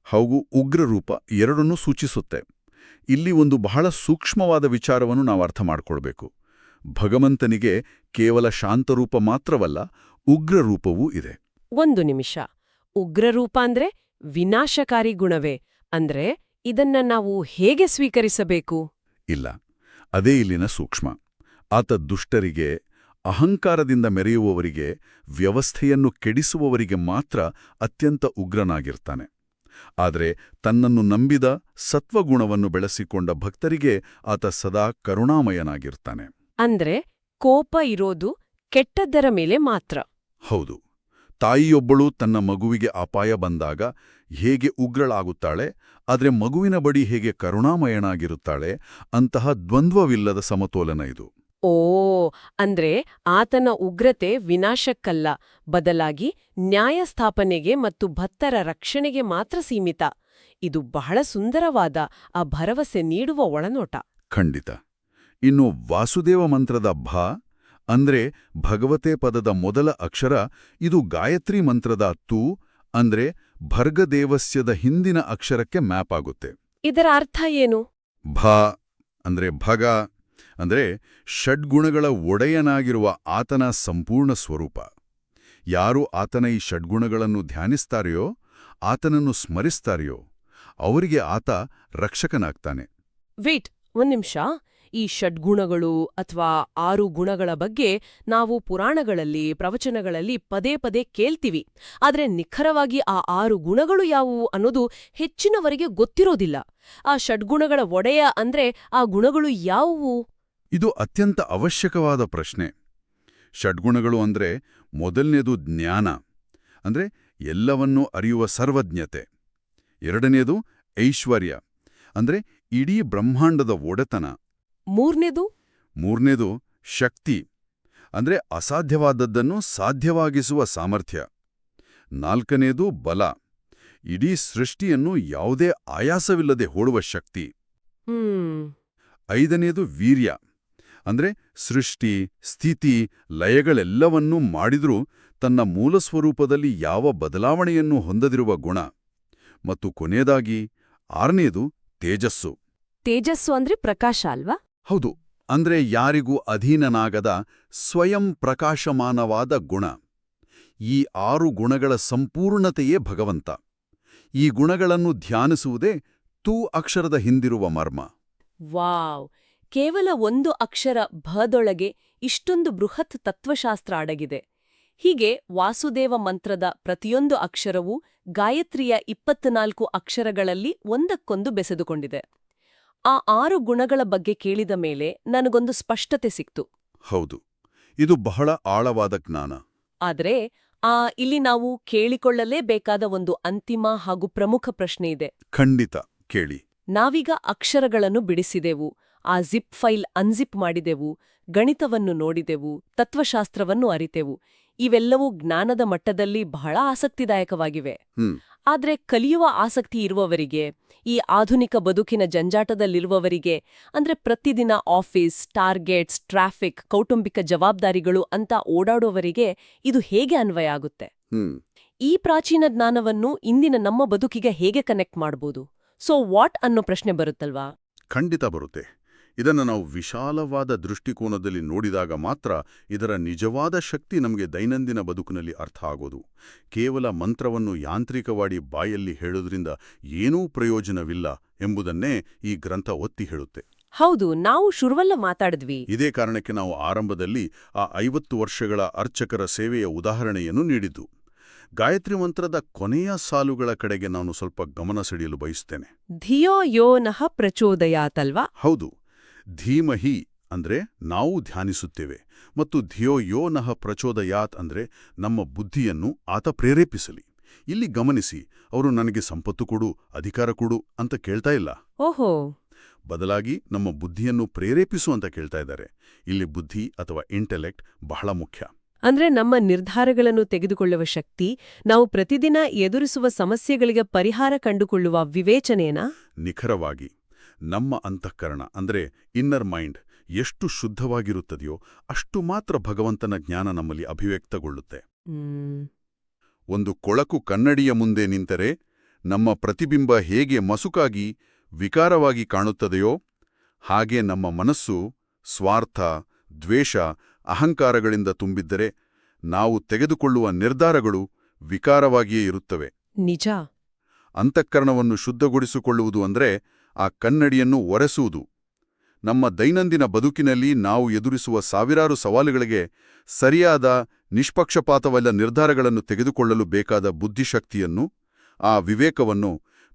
ಹಾಗೂ ಉಗ್ರರೂಪ ಎರಡನ್ನೂ ಸೂಚಿಸುತ್ತೆ. ಇಲ್ಲಿ ಒಂದು ಬಹಳ ಸೂಕ್ಷ್ಮವಾದ ವಿಚಾರವನ್ನು ನಾವು ಅರ್ಥ ಮಾಡ್ಕೊಳ್ಬೇಕು. ಭಗವಂತನಿಗೆ ಕೇವಲ ಶಾಂತರೂಪ ಮಾತ್ರವಲ್ಲ, ಉಗ್ರರೂಪವೂ ಇದೆ. ಒಂದು ನಿಮಿಷ. ಉಗ್ರರೂಪ ಅಂದ್ರೆ ವಿನಾಶಕಾರಿ ಗುಣವೇ? ಅಂದ್ರೆ ಇದನ್ನ ನಾವು ಹೇಗೆ ಸ್ವೀಕರಿಸಬೇಕು? ಇಲ್ಲ, ಅದೇ ಇಲ್ಲಿನ ಸೂಕ್ಷ್ಮ. ಆತ ದುಷ್ಟರಿಗೆ, ಅಹಂಕಾರದಿಂದ ಮೆರೆಯುವವರಿಗೆ, ವ್ಯವಸ್ಥೆಯನ್ನು ಕೆಡಿಸುವವರಿಗೆ ಮಾತ್ರ ಅತ್ಯಂತ ಉಗ್ರನಾಗಿರ್ತಾನೆ. ಆದರೆ ತನ್ನನ್ನು ನಂಬಿದ ಸತ್ವಗುಣವನ್ನು ಬೆಳೆಸಿಕೊಂಡ ಭಕ್ತರಿಗೆ ಆತ ಸದಾ ಕರುಣಾಮಯನಾಗಿರ್ತಾನೆ. ಅಂದ್ರೆ ಕೋಪ ಇರೋದು ಕೆಟ್ಟದ್ದರ ಮೇಲೆ ಮಾತ್ರ. ಹೌದು. ತಾಯಿಯೊಬ್ಬಳು ತನ್ನ ಮಗುವಿಗೆ ಅಪಾಯ ಬಂದಾಗ ಹೇಗೆ ಉಗ್ರಳಾಗುತ್ತಾಳೆ, ಆದರೆ ಮಗುವಿನ ಬಳಿ ಹೇಗೆ ಕರುಣಾಮಯನಾಗಿರುತ್ತಾಳೆ, ಅಂತಹ ದ್ವಂದ್ವವಿಲ್ಲದ ಸಮತೋಲನ ಇದು. ಓ, ಅಂದ್ರೆ ಆತನ ಉಗ್ರತೆ ವಿನಾಶಕ್ಕಲ್ಲ, ಬದಲಾಗಿ ನ್ಯಾಯಸ್ಥಾಪನೆಗೆ ಮತ್ತು ಭಕ್ತರ ರಕ್ಷಣೆಗೆ ಮಾತ್ರ ಸೀಮಿತ. ಇದು ಬಹಳ ಸುಂದರವಾದ, ಆ ಭರವಸೆ ನೀಡುವ ಒಳನೋಟ. ಖಂಡಿತ. ಇನ್ನು ವಾಸುದೇವ ಮಂತ್ರದ ಭ ಅಂದ್ರೆ ಭಗವತೆ ಪದದ ಮೊದಲ ಅಕ್ಷರ. ಇದು ಗಾಯತ್ರಿ ಮಂತ್ರದ ತು ಅಂದ್ರೆ ಭರ್ಗದೇವಸ್ಯದ ಹಿಂದಿನ ಅಕ್ಷರಕ್ಕೆ ಮ್ಯಾಪ್ ಆಗುತ್ತೆ. ಇದರ ಅರ್ಥ ಏನು? ಭ ಅಂದ್ರೆ ಭಗ ಅಂದ್ರೆ ಷಡ್ಗುಣಗಳ ಒಡೆಯನಾಗಿರುವ ಆತನ ಸಂಪೂರ್ಣ ಸ್ವರೂಪ. ಯಾರು ಆತನ ಈ ಷಡ್ಗುಣಗಳನ್ನು ಧ್ಯಾನಿಸ್ತಾರೆಯೋ, ಆತನನ್ನು ಸ್ಮರಿಸ್ತಾರೆಯೋ, ಅವರಿಗೆ ಆತ ರಕ್ಷಕನಾಗ್ತಾನೆ. ವೇಟ್, ಒಂದ್ ನಿಮಿಷ. ಈ ಷಡ್ಗುಣಗಳು ಅಥವಾ 6 ಗುಣಗಳ ಬಗ್ಗೆ ನಾವು ಪುರಾಣಗಳಲ್ಲಿ, ಪ್ರವಚನಗಳಲ್ಲಿ ಪದೇ ಪದೇ ಕೇಳ್ತೀವಿ. ಆದ್ರೆ ನಿಖರವಾಗಿ ಆ 6 ಗುಣಗಳು ಯಾವುವು ಅನ್ನೋದು ಹೆಚ್ಚಿನವರಿಗೆ ಗೊತ್ತಿರೋದಿಲ್ಲ. ಆ ಷಡ್ಗುಣಗಳ ಒಡೆಯ ಅಂದ್ರೆ ಆ ಗುಣಗಳು ಯಾವುವು? ಇದು ಅತ್ಯಂತ ಅವಶ್ಯಕವಾದ ಪ್ರಶ್ನೆ. ಷಡ್ಗುಣಗಳು ಅಂದ್ರೆ ಮೊದಲನೇದು ಜ್ಞಾನ, ಅಂದ್ರೆ ಎಲ್ಲವನ್ನೂ ಅರಿಯುವ ಸರ್ವಜ್ಞತೆ. ಎರಡನೇದು ಐಶ್ವರ್ಯ, ಅಂದ್ರೆ ಇಡೀ ಬ್ರಹ್ಮಾಂಡದ ಒಡೆತನ. ಮೂರನೇದು ಶಕ್ತಿ, ಅಂದ್ರೆ ಅಸಾಧ್ಯವಾದದ್ದನ್ನು ಸಾಧ್ಯವಾಗಿಸುವ ಸಾಮರ್ಥ್ಯ. 4ನೇದು ಬಲ. ಇಡೀ ಸೃಷ್ಟಿಯನ್ನು ಯಾವುದೇ ಆಯಾಸವಿಲ್ಲದೆ ಹೋಳುವ ಶಕ್ತಿ. 5ನೇದು ವೀರ್ಯ. ಅಂದ್ರೆ ಸೃಷ್ಟಿ, ಸ್ಥಿತಿ, ಲಯಗಳೆಲ್ಲವನ್ನೂ ಮಾಡಿದ್ರೂ ತನ್ನ ಮೂಲಸ್ವರೂಪದಲ್ಲಿ ಯಾವ ಬದಲಾವಣೆಯನ್ನು ಹೊಂದದಿರುವ ಗುಣ. ಮತ್ತು ಕೊನೆಯದಾಗಿ 6ನೇದು ತೇಜಸ್ಸು. ತೇಜಸ್ಸು ಅಂದ್ರೆ ಪ್ರಕಾಶ ಅಲ್ವಾ? ಹೌದು, ಅಂದ್ರೆ ಯಾರಿಗೂ ಅಧೀನನಾಗದ ಸ್ವಯಂ ಪ್ರಕಾಶಮಾನವಾದ ಗುಣ. ಈ 6 ಗುಣಗಳ ಸಂಪೂರ್ಣತೆಯೇ ಭಗವಂತ. ಈ ಗುಣಗಳನ್ನು ಧ್ಯಾನಿಸುವುದೇ ತೂ ಅಕ್ಷರದ ಹಿಂದಿರುವ ಮರ್ಮ. ವಾವ್! ಕೇವಲ ಒಂದು ಅಕ್ಷರ ಭದೊಳಗೆ ಇಷ್ಟೊಂದು ಬೃಹತ್ ತತ್ವಶಾಸ್ತ್ರ ಅಡಗಿದೆ. ಹೀಗೆ ವಾಸುದೇವ ಮಂತ್ರದ ಪ್ರತಿಯೊಂದು ಅಕ್ಷರವೂ ಗಾಯತ್ರಿಯ 24 ಅಕ್ಷರಗಳಲ್ಲಿ ಒಂದಕ್ಕೊಂದು ಬೆಸೆದುಕೊಂಡಿದೆ. ಆ 6 ಗುಣಗಳ ಬಗ್ಗೆ ಕೇಳಿದ ಮೇಲೆ ನನಗೊಂದು ಸ್ಪಷ್ಟತೆ ಸಿಕ್ತು. ಹೌದು, ಇದು ಬಹಳ ಆಳವಾದ ಜ್ಞಾನ. ಆದ್ರೆ ಇಲ್ಲಿ ನಾವು ಕೇಳಿಕೊಳ್ಳಲೇಬೇಕಾದ ಒಂದು ಅಂತಿಮ ಹಾಗೂ ಪ್ರಮುಖ ಪ್ರಶ್ನೆ ಇದೆ. ಖಂಡಿತ ಕೇಳಿ. ನಾವೀಗ ಅಕ್ಷರಗಳನ್ನು ಬಿಡಿಸಿದೆವು, ಆ ಜಿಪ್ ಫೈಲ್ ಅನ್ಜಿಪ್ ಮಾಡಿದೆವು, ಗಣಿತವನ್ನು ನೋಡಿದೆವು, ತತ್ವಶಾಸ್ತ್ರವನ್ನು ಅರಿತೆವು. ಇವೆಲ್ಲವೂ ಜ್ಞಾನದ ಮಟ್ಟದಲ್ಲಿ ಬಹಳ ಆಸಕ್ತಿದಾಯಕವಾಗಿವೆ. ಆದ್ರೆ ಕಲಿಯುವ ಆಸಕ್ತಿ ಇರುವವರಿಗೆ, ಈ ಆಧುನಿಕ ಬದುಕಿನ ಜಂಜಾಟದಲ್ಲಿರುವವರಿಗೆ, ಅಂದ್ರೆ ಪ್ರತಿದಿನ ಆಫೀಸ್, ಟಾರ್ಗೆಟ್ಸ್, ಟ್ರಾಫಿಕ್, ಕೌಟುಂಬಿಕ ಜವಾಬ್ದಾರಿಗಳು ಅಂತ ಓಡಾಡುವವರಿಗೆ ಇದು ಹೇಗೆ ಅನ್ವಯ ಆಗುತ್ತೆ? ಈ ಪ್ರಾಚೀನ ಜ್ಞಾನವನ್ನು ಇಂದಿನ ನಮ್ಮ ಬದುಕಿಗೆ ಹೇಗೆ ಕನೆಕ್ಟ್ ಮಾಡ್ಬೋದು? ಸೊ ವಾಟ್ ಅನ್ನೋ ಪ್ರಶ್ನೆ ಬರುತ್ತಲ್ವಾ? ಖಂಡಿತ ಬರುತ್ತೆ. ಇದನ್ನು ನಾವು ವಿಶಾಲವಾದ ದೃಷ್ಟಿಕೋನದಲ್ಲಿ ನೋಡಿದಾಗ ಮಾತ್ರ ಇದರ ನಿಜವಾದ ಶಕ್ತಿ ನಮಗೆ ದೈನಂದಿನ ಬದುಕಿನಲ್ಲಿ ಅರ್ಥ ಆಗೋದು. ಕೇವಲ ಮಂತ್ರವನ್ನು ಯಾಂತ್ರಿಕವಾಗಿ ಬಾಯಲ್ಲಿ ಹೇಳೋದ್ರಿಂದ ಏನೂ ಪ್ರಯೋಜನವಿಲ್ಲ ಎಂಬುದನ್ನೇ ಈ ಗ್ರಂಥ ಒತ್ತಿ ಹೇಳುತ್ತೆ. ಹೌದು, ನಾವು ಶುರುವಲ್ಲ ಮಾತಾಡಿದ್ವಿ. ಇದೇ ಕಾರಣಕ್ಕೆ ನಾವು ಆರಂಭದಲ್ಲಿ ಆ 50 ವರ್ಷಗಳ ಅರ್ಚಕರ ಸೇವೆಯ ಉದಾಹರಣೆಯನ್ನು ನೀಡಿದ್ದು. ಗಾಯತ್ರಿ ಮಂತ್ರದ ಕೊನೆಯ ಸಾಲುಗಳ ಕಡೆಗೆ ನಾನು ಸ್ವಲ್ಪ ಗಮನ ಸೆಳೆಯಲು ಬಯಸುತ್ತೇನೆ. ಧಿಯೋ ಯೋ ನಃ ಪ್ರಚೋದಯಾತಲ್ವಾ? ಹೌದು, ಧೀಮಹಿ ಅಂದ್ರೆ ನಾವು ಧ್ಯಾನಿಸುತ್ತೇವೆ, ಮತ್ತು ಧಿಯೋ ಯೋ ನಃ ಪ್ರಚೋದಯಾತ್ ಅಂದ್ರೆ ನಮ್ಮ ಬುದ್ಧಿಯನ್ನು ಆತ ಪ್ರೇರೇಪಿಸಲಿ. ಇಲ್ಲಿ ಗಮನಿಸಿ, ಅವರು ನನಗೆ ಸಂಪತ್ತು ಕೊಡು, ಅಧಿಕಾರ ಕೊಡು ಅಂತ ಕೇಳ್ತಾ ಇಲ್ಲ. ಓಹೋ. ಬದಲಾಗಿ ನಮ್ಮ ಬುದ್ಧಿಯನ್ನು ಪ್ರೇರೇಪಿಸು ಅಂತ ಕೇಳ್ತಾ ಇದ್ದಾರೆ. ಇಲ್ಲಿ ಬುದ್ಧಿ ಅಥವಾ ಇಂಟೆಲೆಕ್ಟ್ ಬಹಳ ಮುಖ್ಯ. ಅಂದ್ರೆ ನಮ್ಮ ನಿರ್ಧಾರಗಳನ್ನು ತೆಗೆದುಕೊಳ್ಳುವ ಶಕ್ತಿ, ನಾವು ಪ್ರತಿದಿನ ಎದುರಿಸುವ ಸಮಸ್ಯೆಗಳಿಗೆ ಪರಿಹಾರ ಕಂಡುಕೊಳ್ಳುವ ವಿವೇಚನೆನಾ? ನಿಖರವಾಗಿ. ನಮ್ಮ ಅಂತಃಕರಣ ಅಂದ್ರೆ ಇನ್ನರ್ ಮೈಂಡ್ ಎಷ್ಟು ಶುದ್ಧವಾಗಿರುತ್ತದೆಯೋ ಅಷ್ಟು ಮಾತ್ರ ಭಗವಂತನ ಜ್ಞಾನ ನಮ್ಮಲ್ಲಿ ಅಭಿವ್ಯಕ್ತಗೊಳ್ಳುತ್ತೆ. ಒಂದು ಕೊಳಕು ಕನ್ನಡಿಯ ಮುಂದೆ ನಿಂತರೆ ನಮ್ಮ ಪ್ರತಿಬಿಂಬ ಹೇಗೆ ಮಸುಕಾಗಿ ವಿಕಾರವಾಗಿ ಕಾಣುತ್ತದೆಯೋ ಹಾಗೆ ನಮ್ಮ ಮನಸ್ಸು ಸ್ವಾರ್ಥ, ದ್ವೇಷ, ಅಹಂಕಾರಗಳಿಂದ ತುಂಬಿದ್ದರೆ ನಾವು ತೆಗೆದುಕೊಳ್ಳುವ ನಿರ್ಧಾರಗಳು ವಿಕಾರವಾಗಿಯೇ ಇರುತ್ತವೆ. ನಿಜ. ಅಂತಃಕರಣವನ್ನು ಶುದ್ಧಗೊಳಿಸಿಕೊಳ್ಳುವುದು ಅಂದ್ರೆ ಆ ಕನ್ನಡಿಯನ್ನು ಒರೆಸುವುದು. ನಮ್ಮ ದೈನಂದಿನ ಬದುಕಿನಲ್ಲಿ ನಾವು ಎದುರಿಸುವ ಸಾವಿರಾರು ಸವಾಲುಗಳಿಗೆ ಸರಿಯಾದ, ನಿಷ್ಪಕ್ಷಪಾತವಲ್ಲ ನಿರ್ಧಾರಗಳನ್ನು ತೆಗೆದುಕೊಳ್ಳಲು ಬೇಕಾದ ಬುದ್ಧಿಶಕ್ತಿಯನ್ನು, ಆ ವಿವೇಕವನ್ನು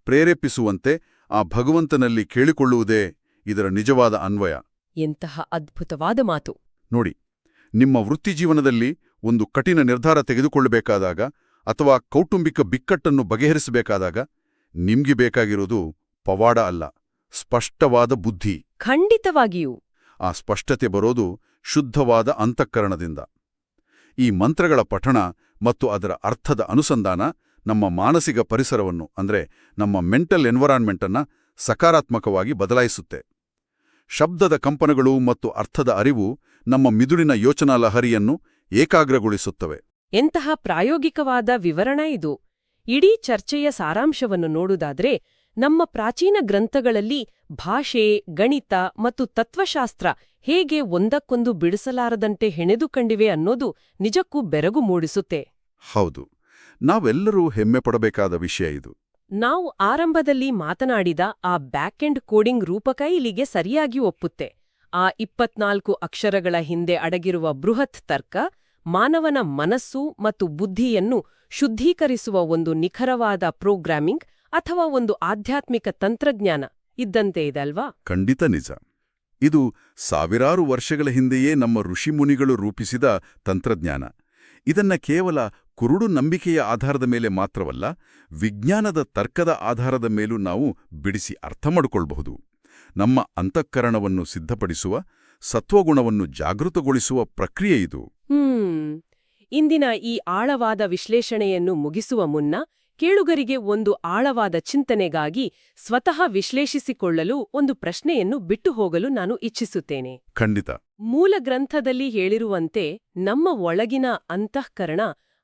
ಪ್ರೇರೇಪಿಸುವಂತೆ ಆ ಭಗವಂತನಲ್ಲಿ ಕೇಳಿಕೊಳ್ಳುವುದೇ ಇದರ ನಿಜವಾದ ಅನ್ವಯ. ಎಂತಹ ಅದ್ಭುತವಾದ ಮಾತು ನೋಡಿ. ನಿಮ್ಮ ವೃತ್ತಿಜೀವನದಲ್ಲಿ ಒಂದು ಕಠಿಣ ನಿರ್ಧಾರ ತೆಗೆದುಕೊಳ್ಳಬೇಕಾದಾಗ ಅಥವಾ ಕೌಟುಂಬಿಕ ಬಿಕ್ಕಟ್ಟನ್ನು ಬಗೆಹರಿಸಬೇಕಾದಾಗ ನಿಮ್ಗೆ ಬೇಕಾಗಿರೋದು ಪವಾಡ ಅಲ್ಲ, ಸ್ಪಷ್ಟವಾದ ಬುದ್ಧಿ. ಖಂಡಿತವಾಗಿಯೂ. ಆ ಸ್ಪಷ್ಟತೆ ಬರೋದು ಶುದ್ಧವಾದ ಅಂತಃಕರಣದಿಂದ. ಈ ಮಂತ್ರಗಳ ಪಠಣ ಮತ್ತು ಅದರ ಅರ್ಥದ ಅನುಸಂಧಾನ ನಮ್ಮ ಮಾನಸಿಕ ಪರಿಸರವನ್ನು ಅಂದ್ರೆ ನಮ್ಮ ಮೆಂಟಲ್ ಎನ್ವರಾನ್ಮೆಂಟನ್ನು ಸಕಾರಾತ್ಮಕವಾಗಿ ಬದಲಾಯಿಸುತ್ತೆ. ಶಬ್ದದ ಕಂಪನಗಳು ಮತ್ತು ಅರ್ಥದ ಅರಿವು ನಮ್ಮ ಮಿದುಳಿನ ಯೋಚನಾ ಲಹರಿಯನ್ನು ಏಕಾಗ್ರಗೊಳಿಸುತ್ತವೆ. ಎಂತಹ ಪ್ರಾಯೋಗಿಕವಾದ ವಿವರಣೆ ಇದು! ಇಡೀ ಚರ್ಚೆಯ ಸಾರಾಂಶವನ್ನು ನೋಡುವುದಾದ್ರೆ, ನಮ್ಮ ಪ್ರಾಚೀನ ಗ್ರಂಥಗಳಲ್ಲಿ ಭಾಷೆ, ಗಣಿತ ಮತ್ತು ತತ್ವಶಾಸ್ತ್ರ ಹೇಗೆ ಒಂದಕ್ಕೊಂದು ಬಿಡಿಸಲಾರದಂತೆ ಹೆಣೆದು ಕಂಡಿವೆ ಅನ್ನೋದು ನಿಜಕ್ಕೂ ಬೆರಗು ಮೂಡಿಸುತ್ತೆ. ಹೌದು, ನಾವೆಲ್ಲರೂ ಹೆಮ್ಮೆ ಪಡಬೇಕಾದ ವಿಷಯ ಇದು. ನಾವು ಆರಂಭದಲ್ಲಿ ಮಾತನಾಡಿದ ಆ ಬ್ಯಾಕೆಂಡ್ ಕೋಡಿಂಗ್ ರೂಪಕ ಇಲ್ಲಿಗೆ ಸರಿಯಾಗಿ ಒಪ್ಪುತ್ತೆ. ಆ 24 ಅಕ್ಷರಗಳ ಹಿಂದೆ ಅಡಗಿರುವ ಬೃಹತ್ ತರ್ಕ, ಮಾನವನ ಮನಸ್ಸು ಮತ್ತು ಬುದ್ಧಿಯನ್ನು ಶುದ್ಧೀಕರಿಸುವ ಒಂದು ನಿಖರವಾದ ಪ್ರೋಗ್ರಾಮಿಂಗ್ ಅಥವಾ ಒಂದು ಆಧ್ಯಾತ್ಮಿಕ ತಂತ್ರಜ್ಞಾನ ಇದ್ದಂತೆ ಇದಲ್ವಾ? ಖಂಡಿತ ನಿಜ. ಇದು ಸಾವಿರಾರು ವರ್ಷಗಳ ಹಿಂದೆಯೇ ನಮ್ಮ ಋಷಿಮುನಿಗಳು ರೂಪಿಸಿದ ತಂತ್ರಜ್ಞಾನ. ಇದನ್ನ ಕೇವಲ ಕುರುಡು ನಂಬಿಕೆಯ ಆಧಾರದ ಮೇಲೆ ಮಾತ್ರವಲ್ಲ, ವಿಜ್ಞಾನದ ತರ್ಕದ ಆಧಾರದ ಮೇಲೂ ನಾವು ಬಿಡಿಸಿ ಅರ್ಥ ಮಾಡಿಕೊಳ್ಳಬಹುದು. ನಮ್ಮ ಅಂತಃಕರಣವನ್ನು ಸಿದ್ಧಪಡಿಸುವ, ಸತ್ವಗುಣವನ್ನು ಜಾಗೃತಗೊಳಿಸುವ ಪ್ರಕ್ರಿಯೆ ಇದು. ಇಂದಿನ ಈ ಆಳವಾದ ವಿಶ್ಲೇಷಣೆಯನ್ನು ಮುಗಿಸುವ ಮುನ್ನ ಕೇಳುಗರಿಗೆ ಒಂದು ಆಳವಾದ ಚಿಂತನೆಗಾಗಿ ಸ್ವತಃ ವಿಶ್ಲೇಷಿಸಿಕೊಳ್ಳಲು ಒಂದು ಪ್ರಶ್ನೆಯನ್ನು ಬಿಟ್ಟು ಹೋಗಲು ನಾನು ಇಚ್ಛಿಸುತ್ತೇನೆ. ಖಂಡಿತ. ಮೂಲ ಗ್ರಂಥದಲ್ಲಿ ಹೇಳಿರುವಂತೆ ನಮ್ಮ ಒಳಗಿನ ಅಂತಃಕರಣ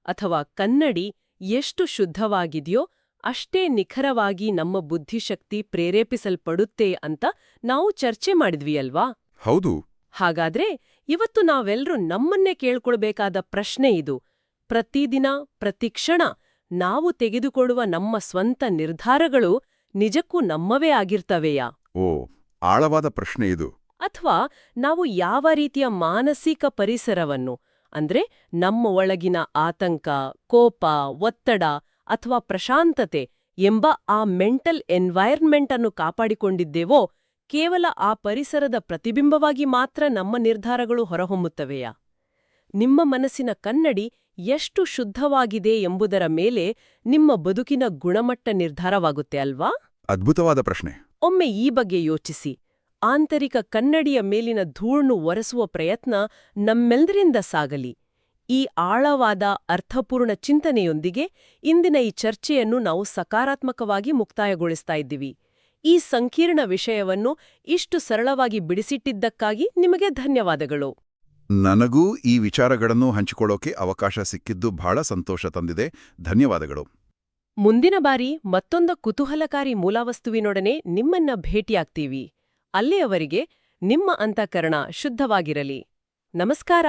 ಅಥವಾ ಕನ್ನಡಿ ಎಷ್ಟು ಶುದ್ಧವಾಗಿದೆಯೋ ಅಷ್ಟೇ ನಿಖರವಾಗಿ ನಮ್ಮ ಬುದ್ಧಿಶಕ್ತಿ ಪ್ರೇರೇಪಿಸಲ್ಪಡುತ್ತೆ ಅಂತ ನಾವು ಚರ್ಚೆ ಮಾಡಿದ್ವಿಯಲ್ವಾ? ಹೌದು. ಹಾಗಾದ್ರೆ ಇವತ್ತು ನಾವೆಲ್ಲರೂ ನಮ್ಮನ್ನೇ ಕೇಳ್ಕೊಳ್ಬೇಕಾದ ಪ್ರಶ್ನೆ ಇದು. ಪ್ರತಿದಿನ ಪ್ರತಿಕ್ಷಣ ನಾವು ತೆಗೆದುಕೊಳ್ಳುವ ನಮ್ಮ ಸ್ವಂತ ನಿರ್ಧಾರಗಳು ನಿಜಕ್ಕೂ ನಮ್ಮವೇ ಆಗಿರ್ತವೆಯಾ? ಓ, ಆಳವಾದ ಪ್ರಶ್ನೆ ಇದು. ಅಥವಾ ನಾವು ಯಾವ ರೀತಿಯ ಮಾನಸಿಕ ಪರಿಸರವನ್ನು ಅಂದ್ರೆ ನಮ್ಮ ಒಳಗಿನ ಆತಂಕ, ಕೋಪ, ಒತ್ತಡ ಅಥವಾ ಪ್ರಶಾಂತತೆ ಎಂಬ ಆ ಮೆಂಟಲ್ ಎನ್ವೈರ್ನ್ಮೆಂಟ್ ಅನ್ನು ಕಾಪಾಡಿಕೊಂಡಿದ್ದೇವೋ ಕೇವಲ ಆ ಪರಿಸರದ ಪ್ರತಿಬಿಂಬವಾಗಿ ಮಾತ್ರ ನಮ್ಮ ನಿರ್ಧಾರಗಳು ಹೊರಹೊಮ್ಮುತ್ತವೆಯಾ? ನಿಮ್ಮ ಮನಸ್ಸಿನ ಕನ್ನಡಿ ಎಷ್ಟು ಶುದ್ಧವಾಗಿದೆ ಎಂಬುದರ ಮೇಲೆ ನಿಮ್ಮ ಬದುಕಿನ ಗುಣಮಟ್ಟ ನಿರ್ಧಾರವಾಗುತ್ತೆ ಅಲ್ವಾ? ಅದ್ಭುತವಾದ ಪ್ರಶ್ನೆ. ಒಮ್ಮೆ ಈ ಬಗ್ಗೆ ಯೋಚಿಸಿ. ಆಂತರಿಕ ಕನ್ನಡಿಯ ಮೇಲಿನ ಧೂಳನ್ನು ಒರೆಸುವ ಪ್ರಯತ್ನ ನಮ್ಮೆಲ್ಲರಿಂದ ಸಾಗಲಿ. ಈ ಆಳವಾದ ಅರ್ಥಪೂರ್ಣ ಚಿಂತನೆಯೊಂದಿಗೆ ಇಂದಿನ ಈ ಚರ್ಚೆಯನ್ನು ನಾವು ಸಕಾರಾತ್ಮಕವಾಗಿ ಮುಕ್ತಾಯಗೊಳಿಸ್ತಾ ಇದ್ದೀವಿ. ಈ ಸಂಕೀರ್ಣ ವಿಷಯವನ್ನು ಇಷ್ಟು ಸರಳವಾಗಿ ಬಿಡಿಸಿಟ್ಟಿದ್ದಕ್ಕಾಗಿ ನಿಮಗೆ ಧನ್ಯವಾದಗಳು. ನನಗೂ ಈ ವಿಚಾರಗಳನ್ನು ಹಂಚಿಕೊಳ್ಳೋಕೆ ಅವಕಾಶ ಸಿಕ್ಕಿದ್ದು ಬಹಳ ಸಂತೋಷ ತಂದಿದೆ. ಧನ್ಯವಾದಗಳು. ಮುಂದಿನ ಬಾರಿ ಮತ್ತೊಂದು ಕುತೂಹಲಕಾರಿ ಮೂಲವಸ್ತುವಿನೊಡನೆ ನಿಮ್ಮನ್ನ ಭೇಟಿಯಾಗ್ತೀವಿ. ಅಲ್ಲಿಯವರೆಗೆ ನಿಮ್ಮ ಅಂತಃಕರಣ ಶುದ್ಧವಾಗಿರಲಿ. ನಮಸ್ಕಾರ.